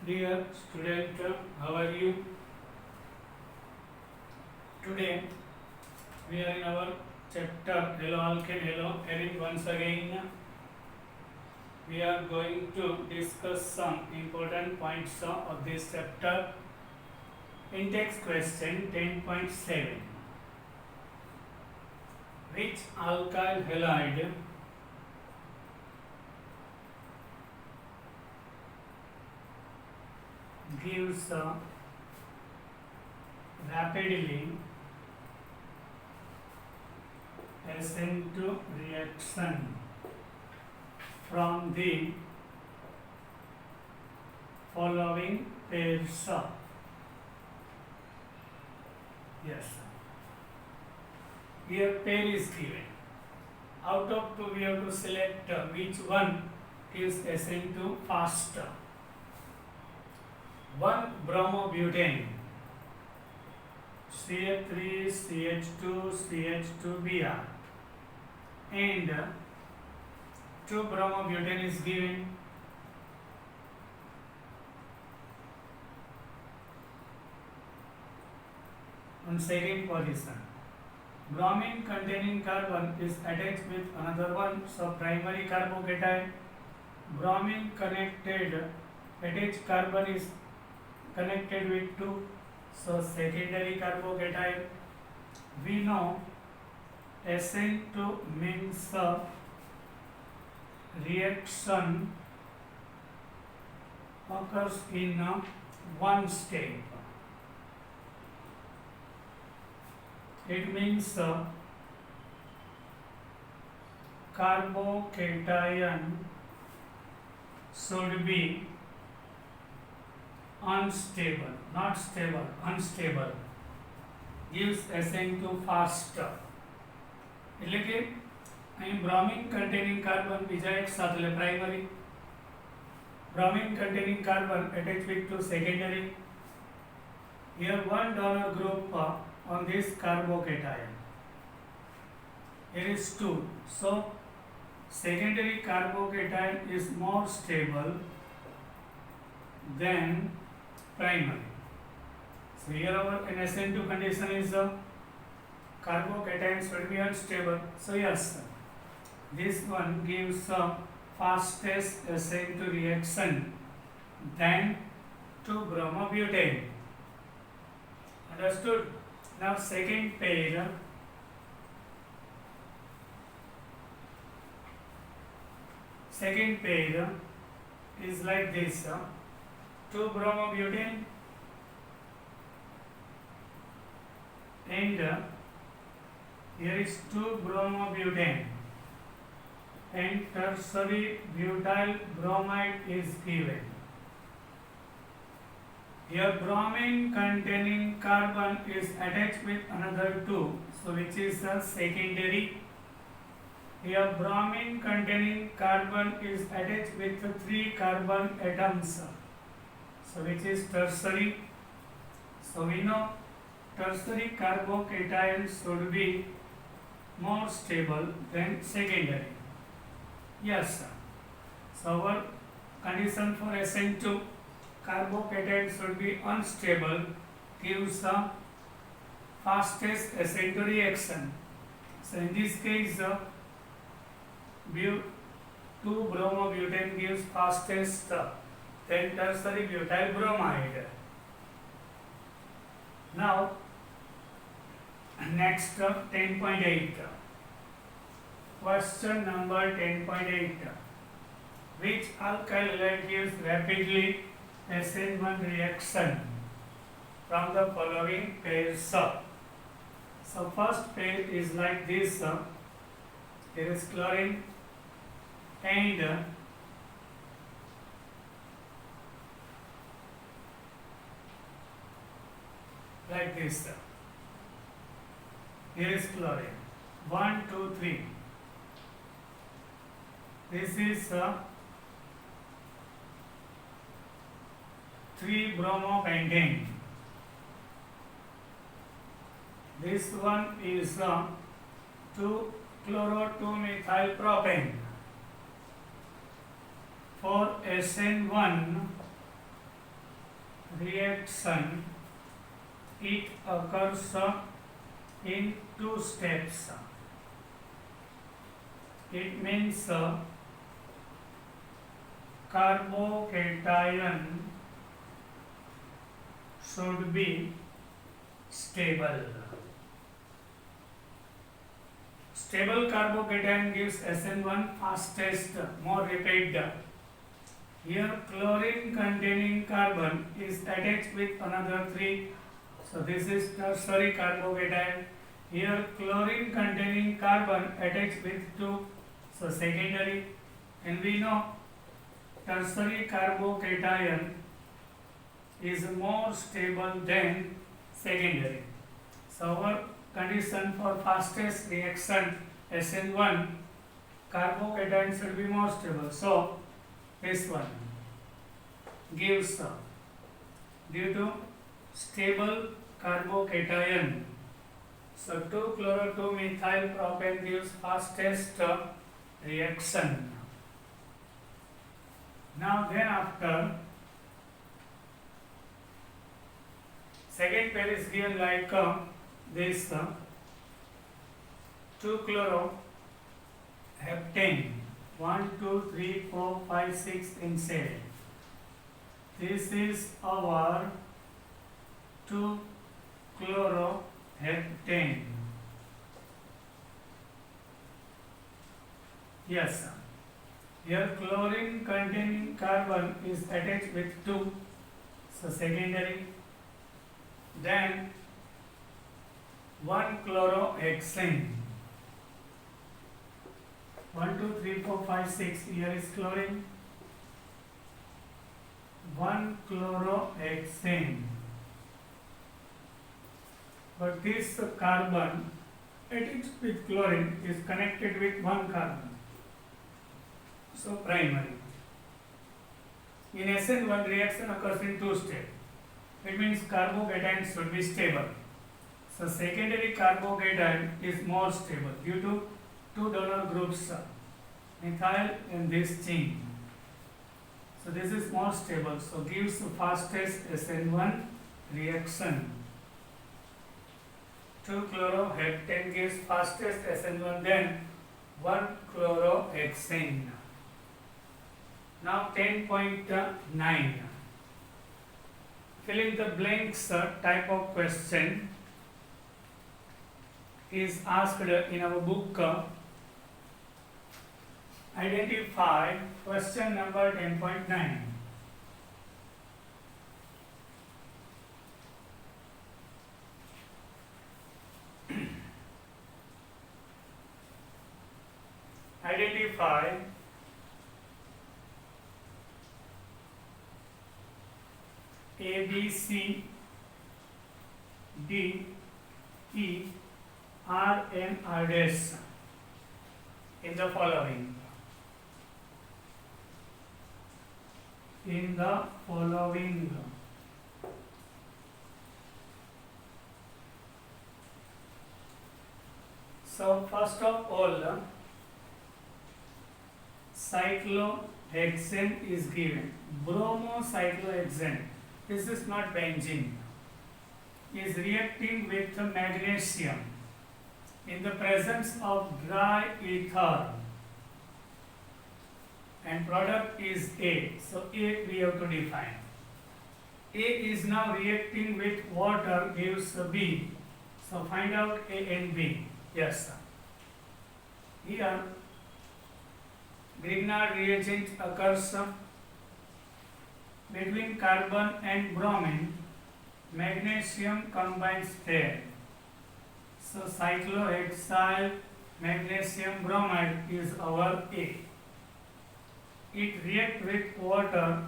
Dear student, how are you? Today we are in our chapter Hello Alkane Hello Erin. Once again we are going to discuss some important points of this chapter. Index question 10.7. Which alkyl halide gives rapidly SN2 reaction from the following pairs? Yes. Here pair is given. Out of two we have to select which one gives SN2 faster. One bromobutane CH3 CH2 CH2Br and two bromobutane is given. On second position, bromine containing carbon is attached with another one, so primary carbocation. Bromine connected attached carbon is connected with two, so secondary carbocation. We know SN2 means reaction occurs in one step. It means carbocation should be unstable, not stable, unstable. Gives SN2 faster. એટલે કે અહીં bromine containing carbon બીજા એક સાથે એટલે primary, bromine containing carbon attached with two secondary. Here one donor group on this carbocation. Here is two, so secondary carbocation is more stable than primary. So here our SN2 condition is carbocation should be unstable. So yes, this one gives fastest SN2 reaction than 2-bromobutane. Understood? Now second pair. Second pair is like this: 2-bromobutane and here is 2-bromobutane and tertiary butyl bromide is given. Here bromine containing carbon is attached with another two, so which is the secondary. Here bromine containing carbon is attached with three carbon atoms, so which is tertiary. So we know tertiary carbocation should be more stable than secondary. Yes, sir. So our condition for SN2, carbocation should be unstable, gives the fastest SN2 reaction. So in this case, 2-bromobutane gives fastest, then tertiary butyl bromide. Now next 10.8. Question number 10.8. Which alkyl halide gives rapidly SN1 reaction from the following pairs? So first pair is like this. Here is chlorine and like this. Here is chlorine. 1, 2, 3. This is 3-bromopentane. This one is 2-chloro-2-methylpropane. For SN1 reaction, it occurs in two steps. It means carbocation should be stable. Stable carbocation gives SN1 fastest, more rapid. Here chlorine containing carbon is attached with another 3. So this is tertiary carbocation. Here chlorine containing carbon attached with 2. So secondary. And we know tertiary carbocation is more stable than secondary. So our condition for fastest reaction SN1, carbocation should be more stable. So this one gives due to stable carbocation. So 2-chloro-2-methyl propane gives fastest reaction. Now then after second pair is given like this 2-chloroheptane 1, 2, 3, 4, 5, 6 in cell. This is our 2-chloroheptane. Yes, here chlorine containing carbon is attached with 2, so secondary. Then 1-chlorohexane. 1, 2, 3, 4, 5, 6. Here is chlorine. 1-chlorohexane. But this carbon attached with chlorine is connected with one carbon. So primary. In SN1 reaction occurs in 2 steps. It means carbocation should be stable. So secondary carbocation is more stable due to 2 donor groups, methyl and this chain. So this is more stable. So gives the fastest SN1 reaction. 2-chloroheptane gives fastest SN1 than 1-chlorohexane. Now 10.9. Fill in the blanks type of question is asked in our book. Identify question number 10.9. Identify A, B, C, D, E, R and R dash in the following. In the following. So first of all, cyclohexane is given. Bromocyclohexane, this is not benzene, is reacting with magnesium in the presence of dry ether, and product is A. So A we have to define. A is now reacting with water, gives B. So find out A and B. Yes, sir. Here Grignard reagent occurs between carbon and bromine. Magnesium combines there. So cyclohexyl magnesium bromide is our A. It reacts with water.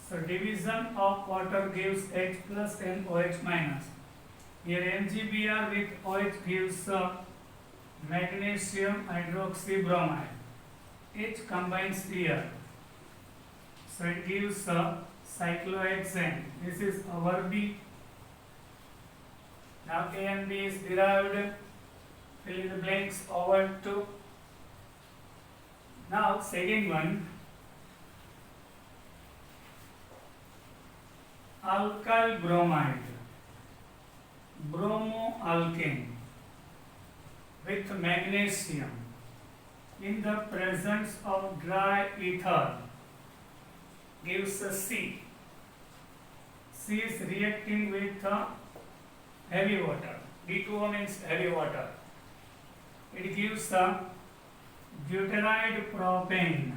So division of water gives H plus and OH minus. Here MgBr with OH gives magnesium hydroxybromide. H combines here. So it gives cyclohexane. This is our B. Now A and B is derived. Fill in the blanks over 2. Now second one. alkyl bromide, bromoalkane with magnesium in the presence of dry ether gives a C. C is reacting with heavy water. D2O means heavy water. It gives deuteride propane,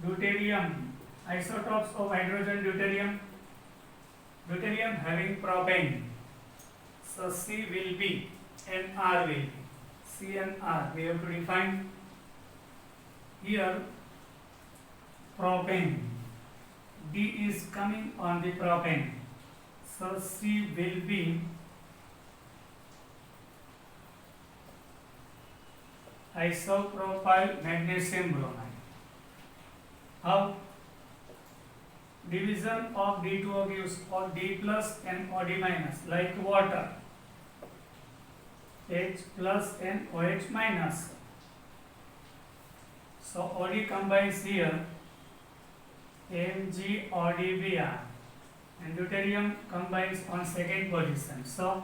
deuterium, isotopes of hydrogen deuterium, deuterium having propane. So C will be and R will be. C and R we have to define here propane. D is coming on the propane. So C will be isopropyl magnesium bromide. How? Division of D2O gives or D plus and OD minus like water. H plus and OH minus. So OD combines here MgODBr and deuterium combines on second position. So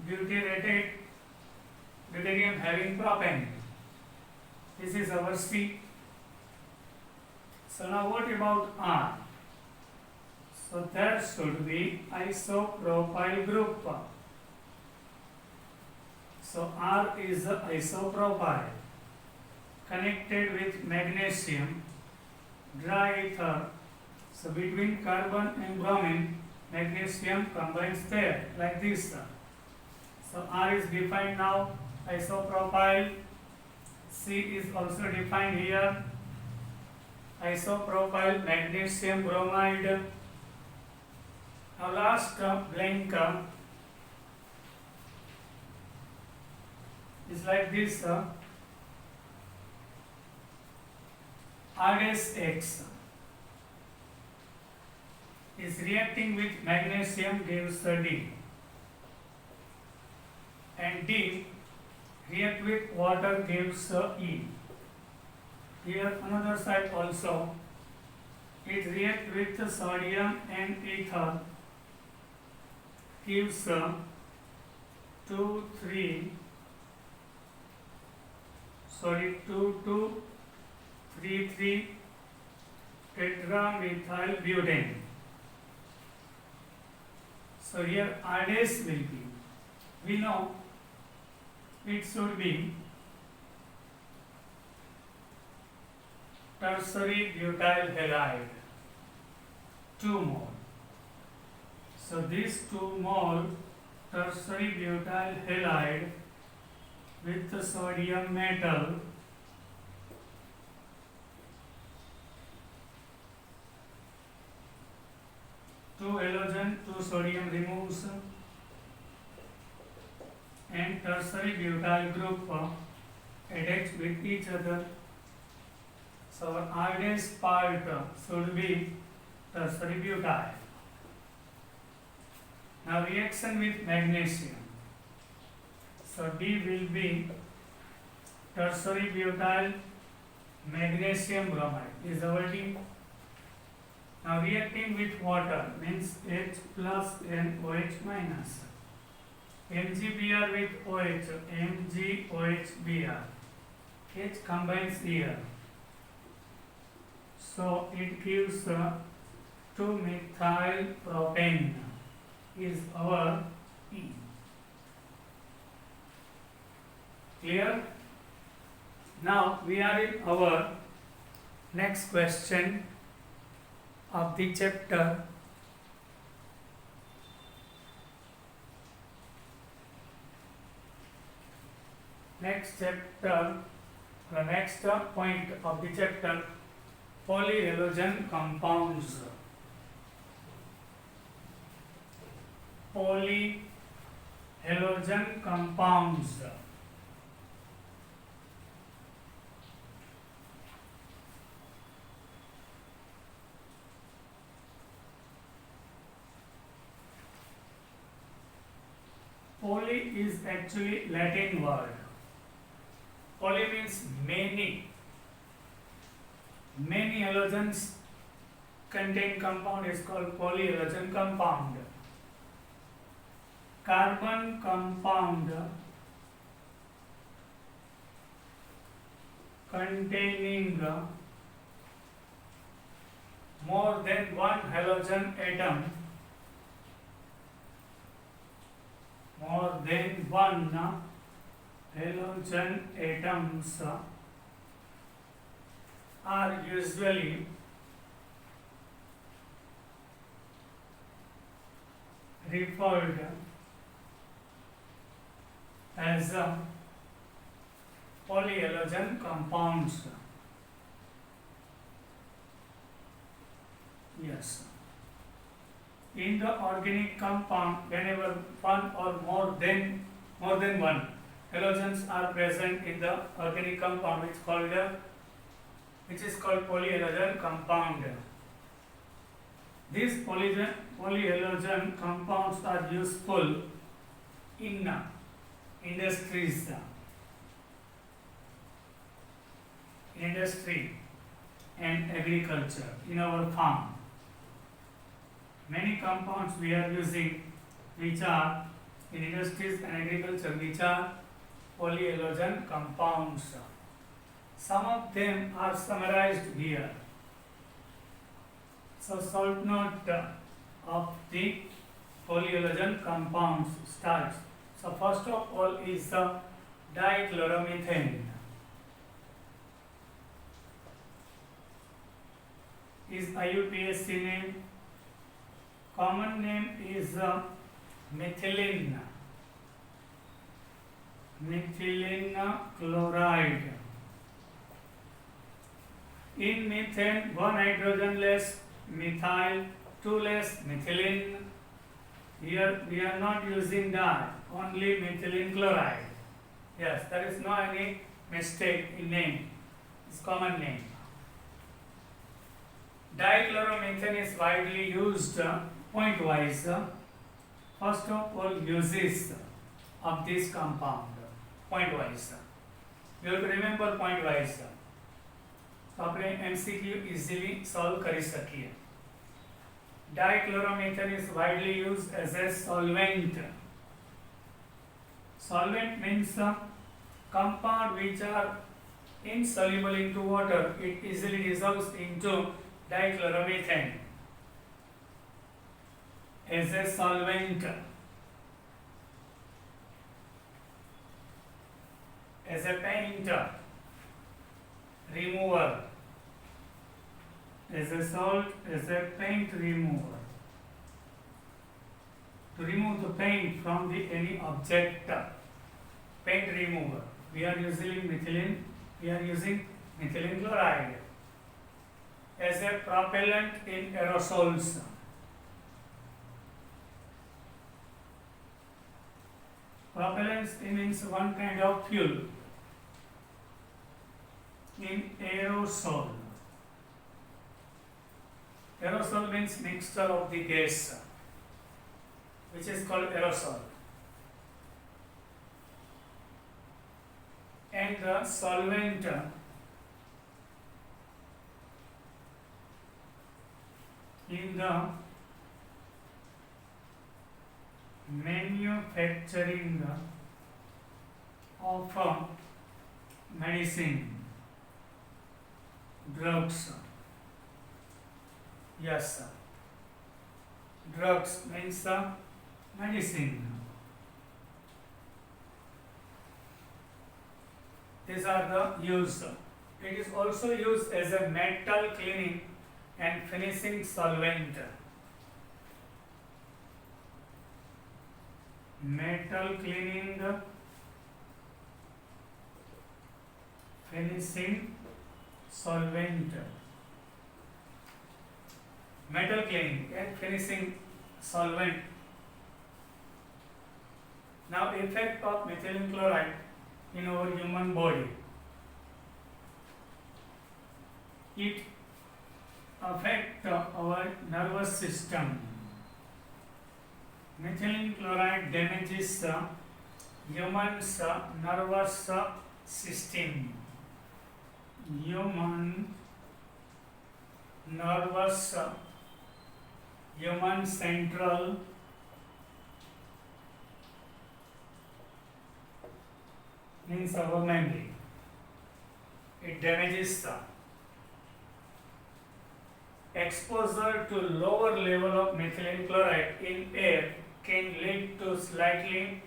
deuterated deuterium having propane. This is our C. So now what about R? So there should be isopropyl group. So R is isopropyl connected with magnesium, dry ether. So between carbon and bromine, magnesium combines there like this. So R is defined now, isopropyl. C is also defined here, isopropyl magnesium bromide. Now last blank is like this. R-X is reacting with magnesium gives D, and D react with water gives E. Here another side also, it react with sodium and ether gives 2, 3, 3 tetramethyl butane. So here R dash will be, we know it should be tertiary butyl halide, 2 mole. So this 2 mole tertiary butyl halide with the sodium metal two halogen, 2 sodium removes and tertiary butyl group attached with each other. So our R dash part should be tertiary butyl. Now reaction with magnesium. So D will be tertiary butyl magnesium bromide is our D. Now reacting with water means H plus and OH minus. MgBr with OH, MgOHBr. H combines here. So it gives 2-methyl propane is our E. Clear? Now we are in our next question of the chapter. Next chapter, the next point of the chapter, polyhalogen compounds. Polyhalogen compounds. Poly is actually Latin word. Poly means many. Many halogens contain compound is called polyhalogen compound. Carbon compound containing more than one halogen atom, more than one halogen atoms are usually referred as polyhalogen compounds. Yes. In the organic compound, whenever one or more than one halogens are present in the organic compound, which is called polyhalogen compound. These polyhalogen compounds are useful in industries, industry and agriculture, in our farm. Many compounds we are using which are in industries and agriculture, which are polyhalogen compounds. Some of them are summarized here. So salt note of the polyhalogen compounds starts. So first of all is the dichloromethane. Is IUPAC name. Common name is methylene. Methylene chloride. In methane, one hydrogen less methyl, two less methylene. Here we are not using di, only methylene chloride. Yes, there is no any mistake in name. It's common name. Dichloromethane is widely used point-wise. First of all, uses of this compound point-wise. You have to remember point-wise. तो अपने MCQ easily solve कर सकिए. Dichloromethane is widely used as a solvent. Solvent means compound which are insoluble into water. It easily dissolves into dichloromethane as a solvent. As a paint remover. As a salt, as a paint remover. To remove the paint from any object, paint remover. We are using methylene chloride. As a propellant in aerosols. Propellants means one kind of fuel. In aerosol. Aerosol means mixture of the gas, which is called aerosol. And the solvent in the manufacturing of medicine, drugs. Yes, sir. Drugs means medicine. These are the use. It is also used as a metal cleaning and finishing solvent. Metal cleaning, finishing solvent. Metal cleaning and finishing solvent. Now, effect of methylene chloride in our human body. It affects our nervous system. Methylene chloride damages human's nervous system. Human nervous, human central means our memory. It damages the exposure to lower level of methylene chloride in air can lead to slightly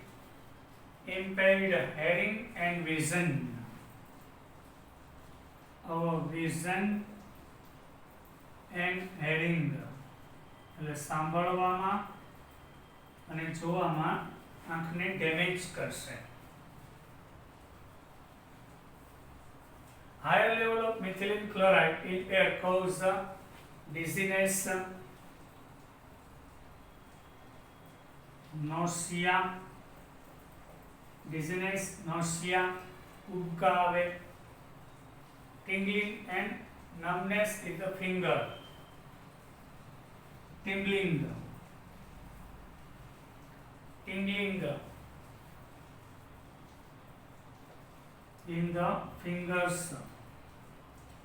impaired hearing and vision. Our vision and hearing એટલે સાંભળવામાં અને જોવામાં આંખને damage કરશે. Higher level of methylene chloride in air cause dizziness, nausea, ઉબકા આવે, tingling and numbness in the finger, tingling in the fingers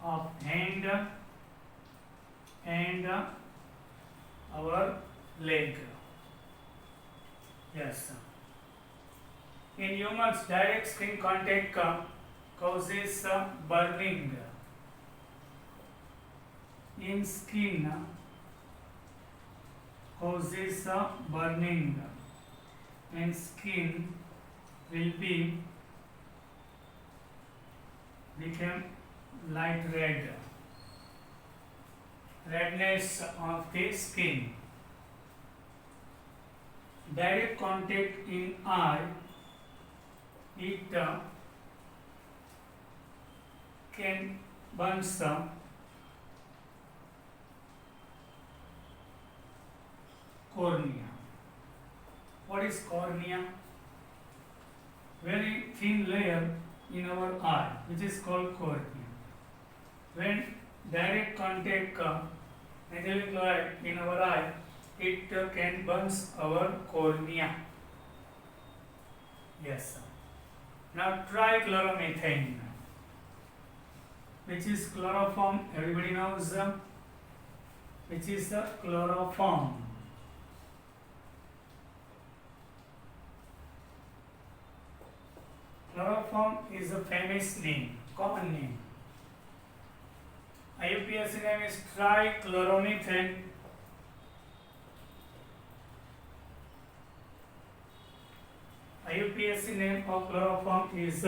of hand and our leg. Yes. In humans, direct skin contact causes burning. In skin causes burning, and skin will become light red, redness of the skin. Direct contact in eye, it can burn some cornea. What is cornea? Very thin layer in our eye, which is called cornea. When direct contact methylene chloride in our eye, it can burn our cornea. Yes. Now trichloromethane, which is chloroform. Everybody knows which is the chloroform. Chloroform is a famous name, common name. IUPAC name is trichloromethane. IUPAC name of chloroform is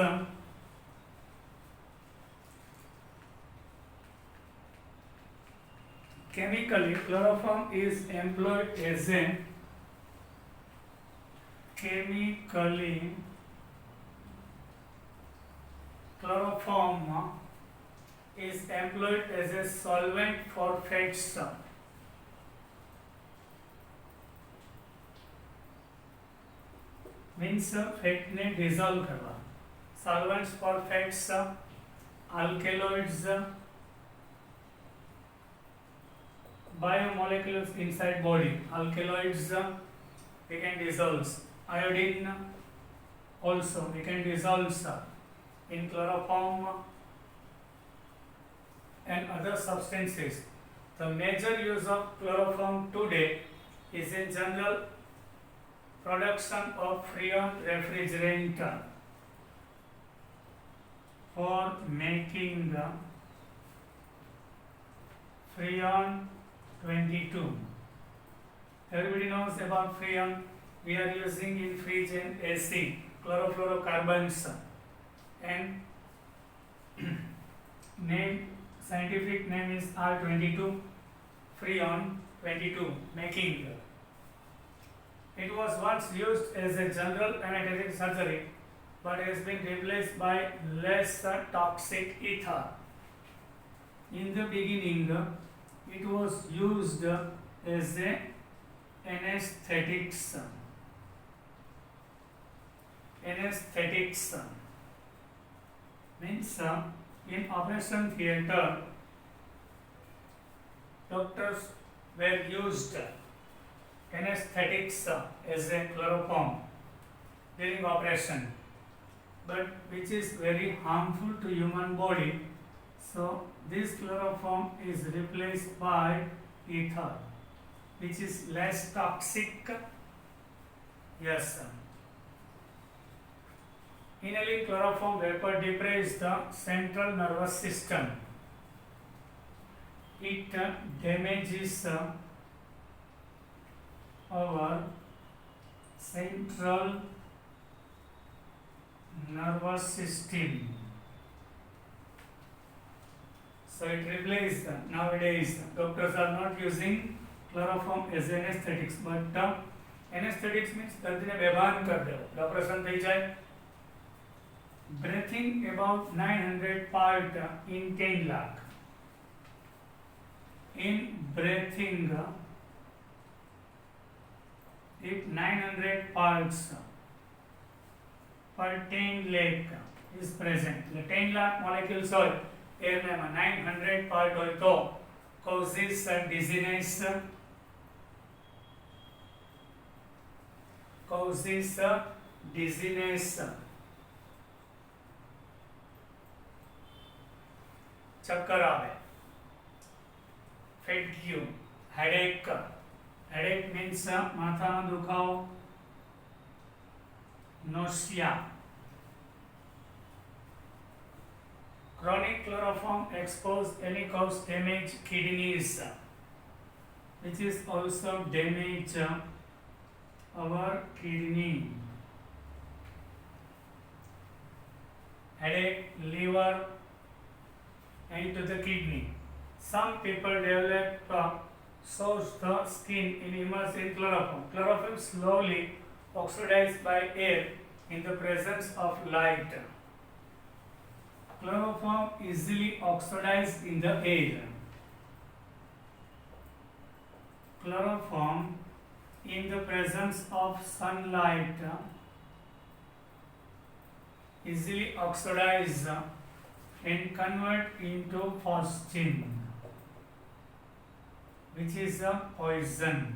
chemically, chloroform is employed as a chloroform is employed as a solvent for fats. Means fat ne dissolve करवा. Solvents for fats, alkaloids, biomolecules inside body. Alkaloids we can dissolve. Iodine also we can dissolve in chloroform and other substances. The major use of chloroform today is in general production of freon refrigerant for making the freon 22. Everybody knows about freon. We are using in fridge and AC, chlorofluorocarbons, and scientific name is R22, freon 22, making. It was once used as a general anesthetic surgery, but has been replaced by less toxic ether. In the beginning, it was used as a anesthetics. Anesthetics means in operation theatre, doctors were used anesthetics as a chloroform during operation, but which is very harmful to human body, so this chloroform is replaced by ether, which is less toxic. Yes, sir. Inhaling chloroform vapor depraves the central nervous system. It damages our central nervous system. So it replaces, nowadays doctors are not using chloroform as anesthetics, but anesthetics means દર્દીને બેભાન કરી દેવો, operation થઈ જાય. Breathing about 900 part in 10 lakh. In breathing, if 900 parts per 10 lakh is present, the 10 lakh molecules are air में 900 part હોય તો causes dizziness, चक्कर आवे, fatigue, headache. Headache means માથાનો દુખાવો, nausea. Chronic chloroform expose any cause damage kidneys, which is also damage our kidney. Headache, liver, and to the kidney. Some people develop sours the skin in immerse in chloroform. Chloroform slowly oxidized by air in the presence of light. Chloroform easily oxidized in the air. Chloroform in the presence of sunlight easily oxidize and convert into phosgene, which is a poison.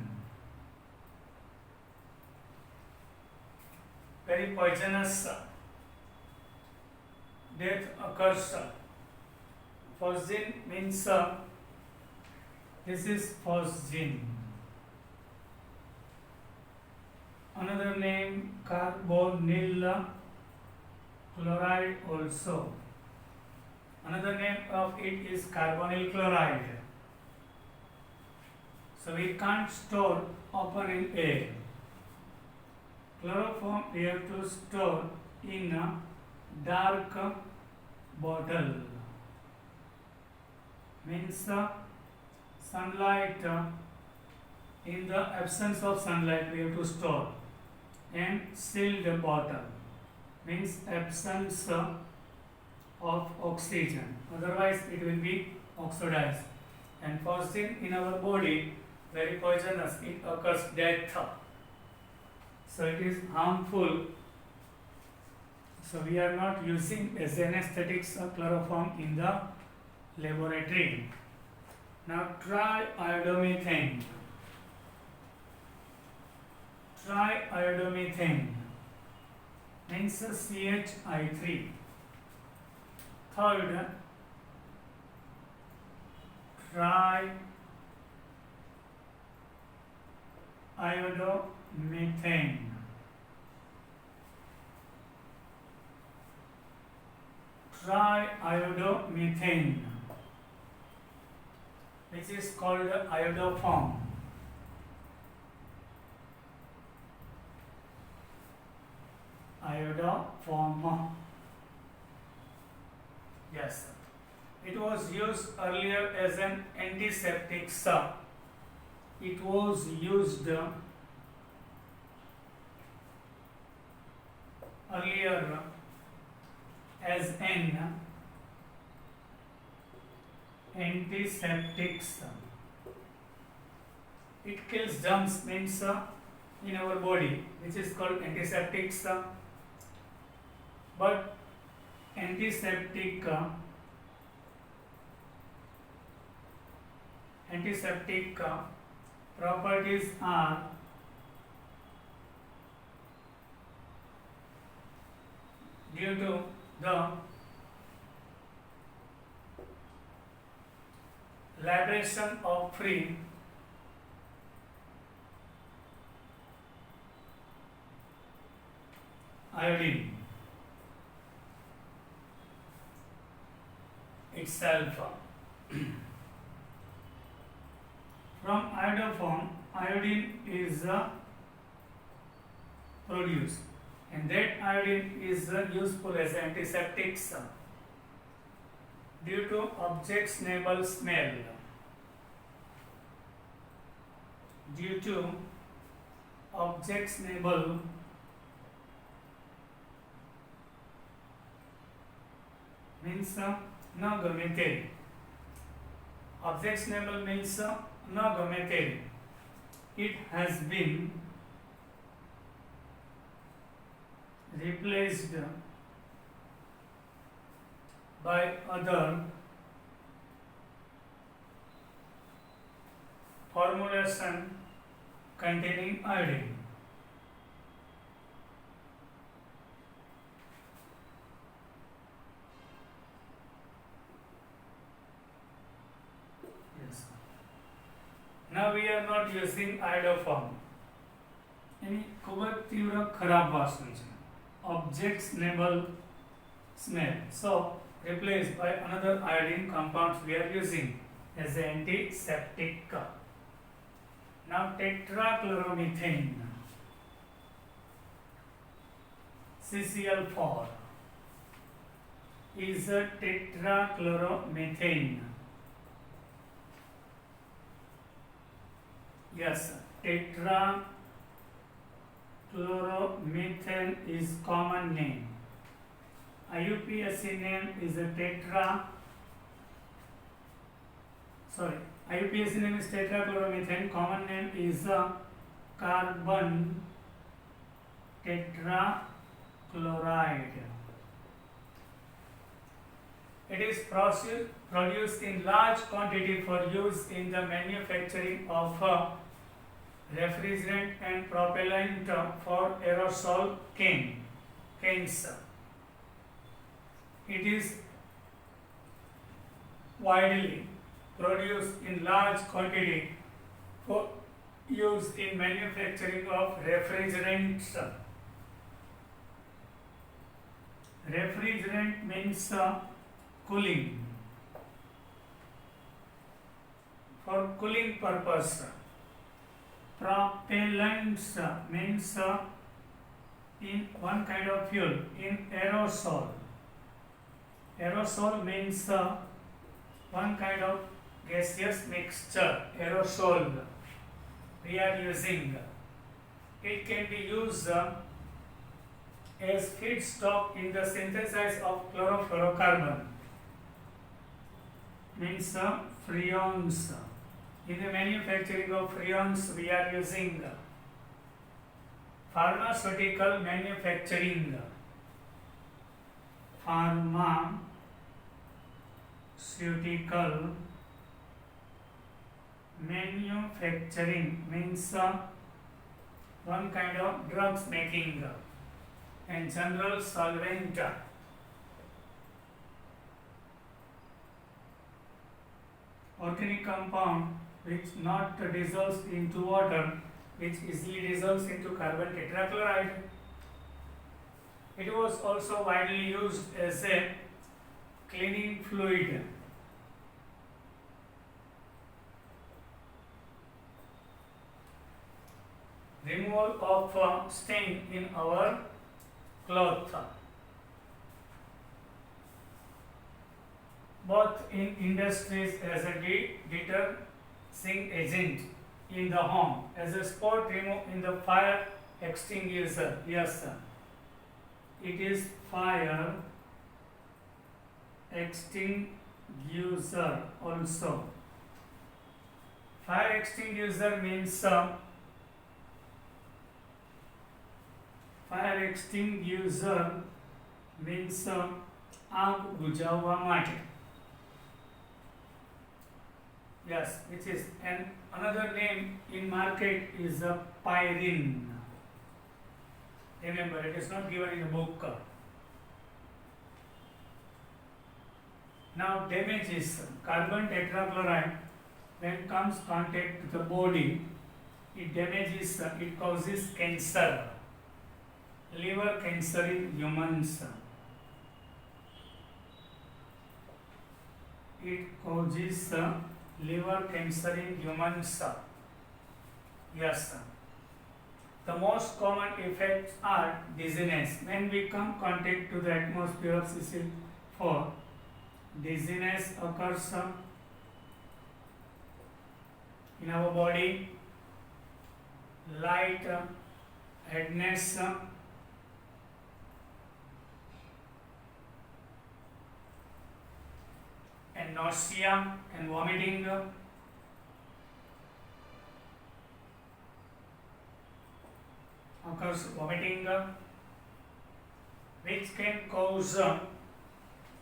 Very poisonous. Death occurs. Phosgene means this is phosgene. Another name carbonyl chloride also. Another name of it is carbonyl chloride. So we can't store open in air. Chloroform we have to store in a dark bottle. Means sunlight, in the absence of sunlight we have to store, and sealed bottle means absence of oxygen, otherwise it will be oxidized. And phosgene in our body very poisonous, it occurs death, so it is harmful. So we are not using as anesthetics chloroform in the laboratory. Now triiodomethane. Triiodomethane means CHI3. Third, triiodomethane. Triiodomethane, which is called iodoform. Iodoform. Yes, it was used earlier as an antiseptic. It was used earlier as an antiseptics. It kills germs, means in our body, which is called antiseptics. But antiseptic properties are due to the liberation of free iodine itself. From iodoform, iodine is produced, and that iodine is useful as antiseptics due to objectionable smell. Due to objectionable means न गमे ते. Objectionable means न गमे ते. It has been replaced by other formulation containing iodine. Yes. Now we are not using iodoform. એની ખૂબ જ તીવ્ર ખરાબ વાસના છે. Objectionable smell. So replaced by another iodine compounds we are using as an antiseptic. Now tetrachloromethane, CCl4 is a tetrachloromethane. Yes, tetrachloromethane is common name. IUPAC name is a IUPAC name is tetrachloromethane. Common name is carbon tetrachloride. It is produced in large quantity for use in the manufacturing of refrigerant and propellant for aerosol canes. It is widely produced in large quantity for use in manufacturing of refrigerants. Refrigerant means cooling. For cooling purpose. Propellants means in one kind of fuel in aerosol. Aerosol means one kind of gaseous mixture. Aerosol we are using. It can be used as feedstock in the synthesis of chlorofluorocarbon. Means freons. In the manufacturing of freons we are using. Pharmaceutical manufacturing. Pharmaceutical manufacturing means one kind of drugs making and general solvent. Organic compound which not dissolves into water, which easily dissolves into carbon tetrachloride. It was also widely used as a cleaning fluid. Removal of stain in our cloth. Both in industries as a deterring agent in the home, as a spot remove in the fire extinguisher. Yes, sir. It is fire extinguisher also. Fire extinguisher means આગ બુઝાવવા માટે. Yes, which is, and another name in market is a pyrene. Remember, it is not given in the book. Now damages. Carbon tetrachloride when comes contact to the body, it damages, it causes cancer, liver cancer in humans. It causes liver cancer in humans. Yes. The most common effects are dizziness. When we come contact to the atmosphere of Cesium-4, dizziness occurs in our body, light headedness, and nausea and vomiting. Occurs vomiting, which can cause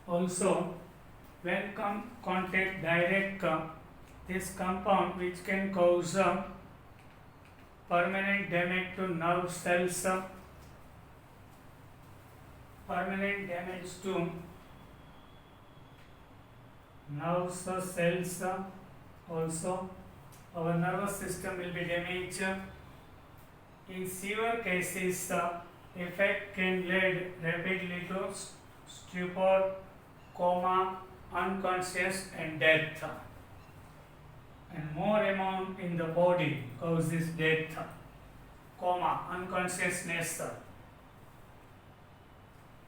also when contact direct this compound, which can cause permanent damage to nerve cells, permanent damage to nerve cells. Also, our nervous system will be damaged. In severe cases, effect can lead rapidly to stupor, coma, unconscious, and death. And more amount in the body causes death, coma, unconsciousness.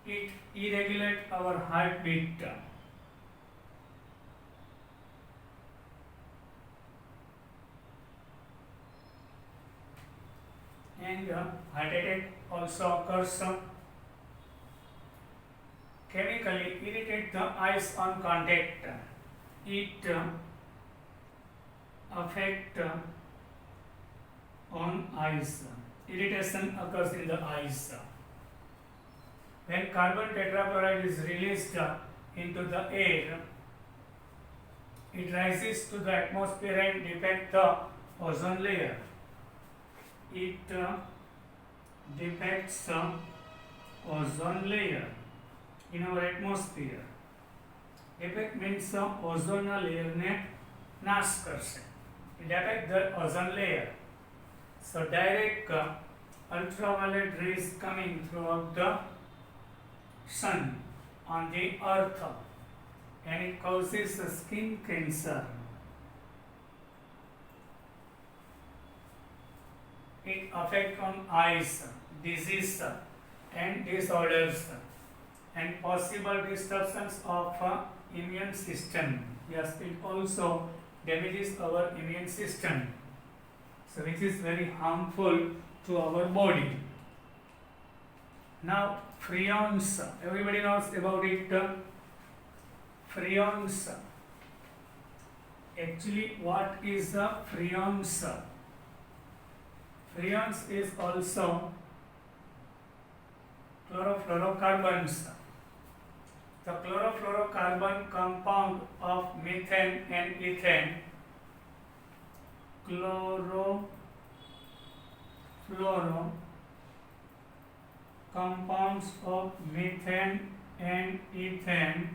It irregulates our heartbeat. And heart attack also occurs. Chemically irritate the eyes on contact. It affect on eyes. Irritation occurs in the eyes. When carbon tetrachloride is released into the air, it rises to the atmosphere and defects the ozone layer. It defects ozone layer in our atmosphere. Defect means ozone layer ने नाश करसे. It affects the ozone layer. So direct ultraviolet rays coming throughout the sun on the earth, and it causes skin cancer. It affects on eyes, disease and disorders, and possible disruptions of immune system. Yes, it also damages our immune system, so which is very harmful to our body. Now, freons, everybody knows about it. Freons. Actually, what is the freons? Freons is also chlorofluorocarbons. The chlorofluorocarbon compound of methane and ethane, chlorofluoro compounds of methane and ethane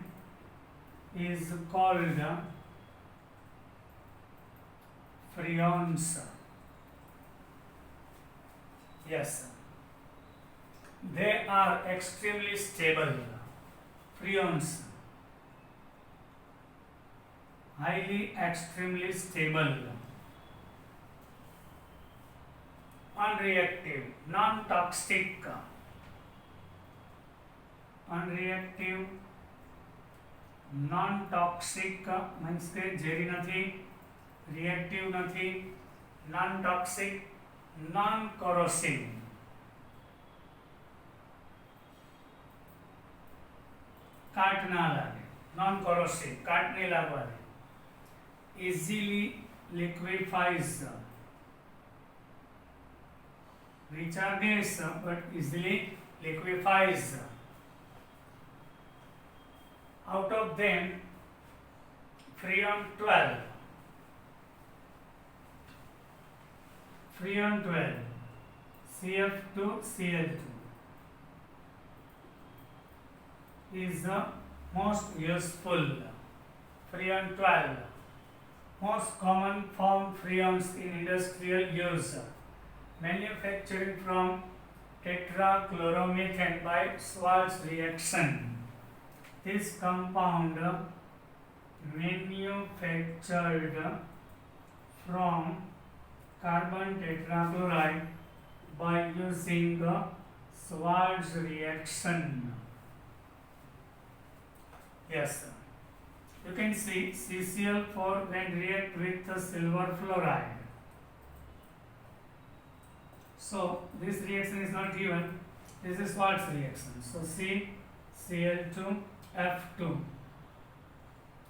is called freons. Yes, they are extremely stable. Freons, highly extremely stable, unreactive, non-toxic, unreactive, non-toxic means કે ઝેરી નથી, reactive નથી, non-toxic, non-corrosive. કાટ ના લાગે, non-corrosive, કાટ નહીં લાગવા દે. Easily liquefies, recharges but easily liquefies. Out of them, freon 12, CF2Cl2 is the most useful. Freon 12 Most common formed freons in industrial use. Manufacturing from tetrachloromethane by Schwarz reaction. This compound manufactured from carbon tetrachloride by using the Schwarz reaction. Yes, you can see CCl4 when react with the silver fluoride. So this reaction is not given. This is Schwarz reaction. So CCl2F2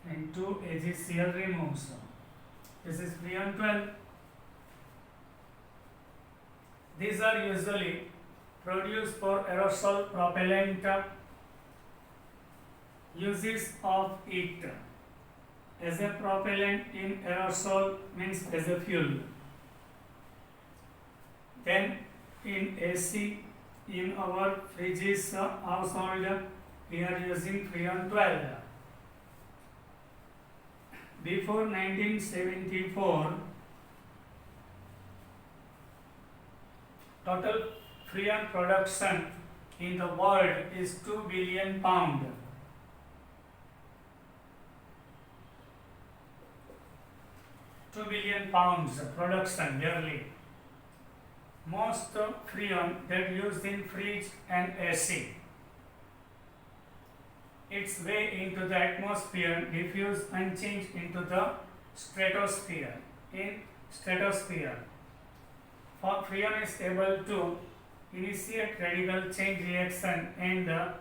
and 2 AgCl removes. This is freon 12. These are usually produced for aerosol propellant. Uses of it as a propellant in aerosol means as a fuel. Then in AC, in our fridges, household, we are using freon 12. Before 1974, total freon production in the world is 2 billion pound. 2 billion pounds production yearly. Most freon that used in fridge and AC. Its way into the atmosphere diffuse and change into the stratosphere. In stratosphere, freon is able to initiate radical chain reaction in the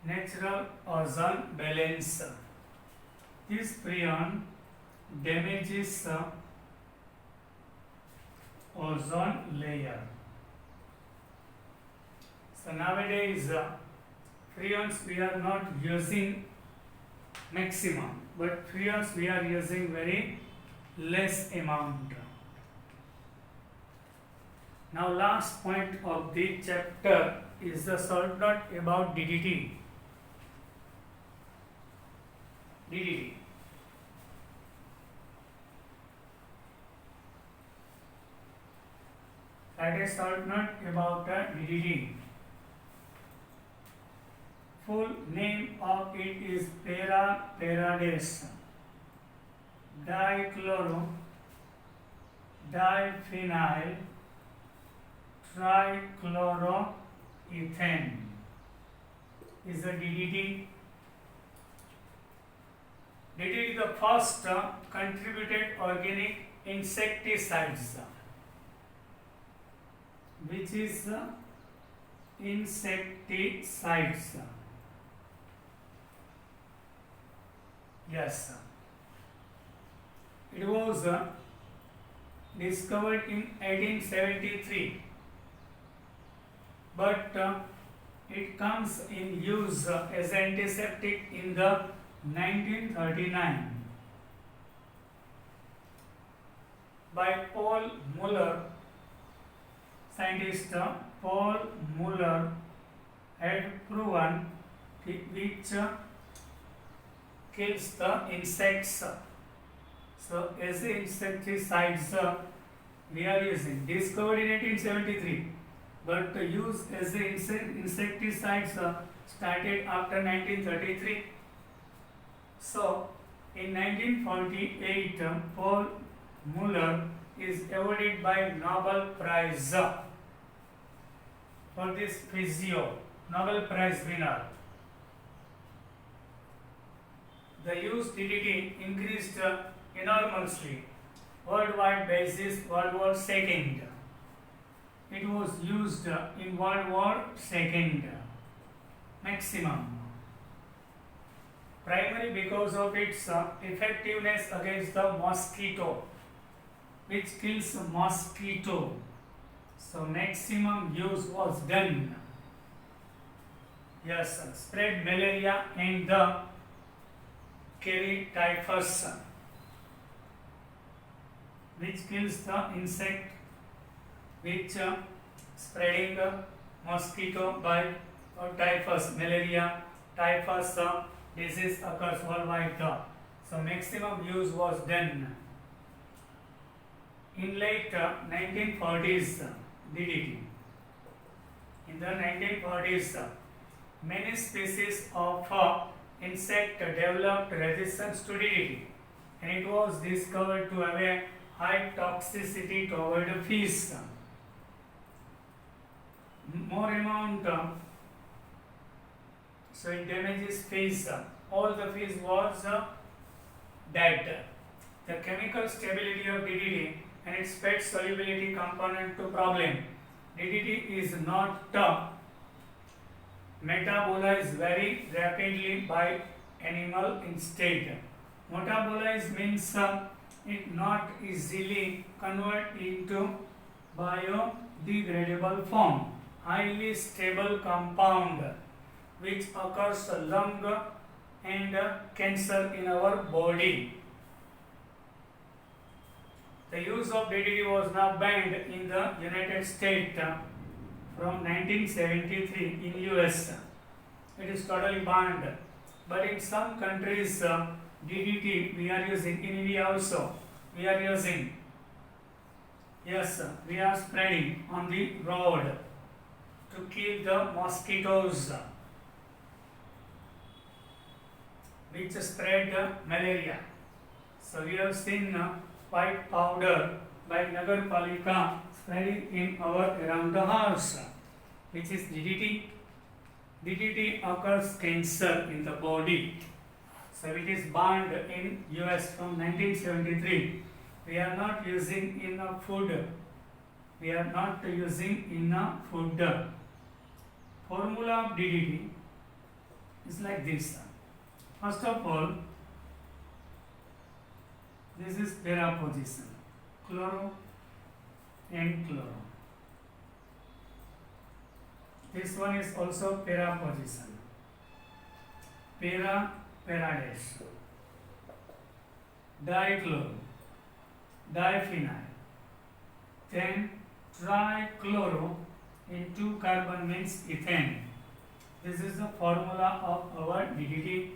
natural ozone balance. This freon damages the ozone layer. So nowadays freons we are not using maximum, but freons we are using very less amount. Now last point of the chapter is the short note about DDT. DDT. That is short note about DDT. Full name of it is para-paradase dichloro diphenyl trichloroethane is a DDT. DDT is the first contributed organic insecticides, which is insecticides. Yes, it was discovered in 1873, but it comes in use as antiseptic in the 1939 by Paul Muller. Scientist Paul Muller had proven which kills the insects. So as the insecticides we are using, discovered in 1873, but the use as the insecticides started after 1933. So in 1948, Paul Muller is awarded by Nobel Prize for this physio, Nobel Prize winner. The use DDT increased enormously worldwide basis World War II. It was used in World War II maximum, primarily because of its effectiveness against the mosquito, which kills mosquito. So maximum use was done. Yes, spread malaria and the carry typhus, which kills the insect, which spreading mosquito by typhus, malaria, typhus disease occurs worldwide. So maximum use was done. In late 1940s, DDT. In the 1940s, many species of insect developed resistance to DDT, and it was discovered to have a high toxicity to avoid fish. More amount, so it damages fish. All the fish was dead. The chemical stability of DDT and its fat solubility component to problem. DDT is not metabolized very rapidly by animal instead. Metabolized means it not easily convert into biodegradable form. Highly stable compound which occurs lung and cancer in our body. The use of DDT was now banned in the United States from 1973 in US. It is totally banned. But in some countries, DDT we are using, in India also, we are using. Yes, we are spreading on the road to kill the mosquitoes which spread malaria. So we have seen white powder by Nagar Palika spreading in our around the house, which is DDT. DDT occurs cancer in the body. So it is banned in US from 1973. We are not using in food. We are not using in food. Formula of DDT is like this. First of all, this is para position, chloro and chloro. This one is also para position, para, parades, dichloro, diphenyl, then trichloro in 2 carbon means ethane. This is the formula of our DDT.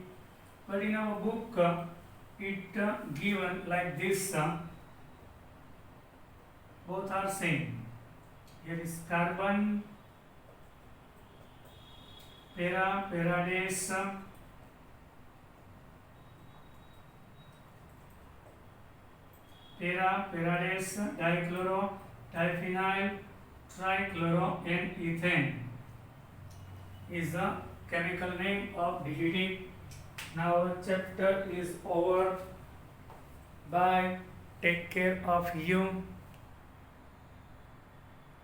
But in our book, it given like this. Both are same. Here is carbon, para, parades, para, parades, dichloro, diphenyl, trichloro and ethane is the chemical name of DDT. Now our chapter is over. Bye. Take care of you.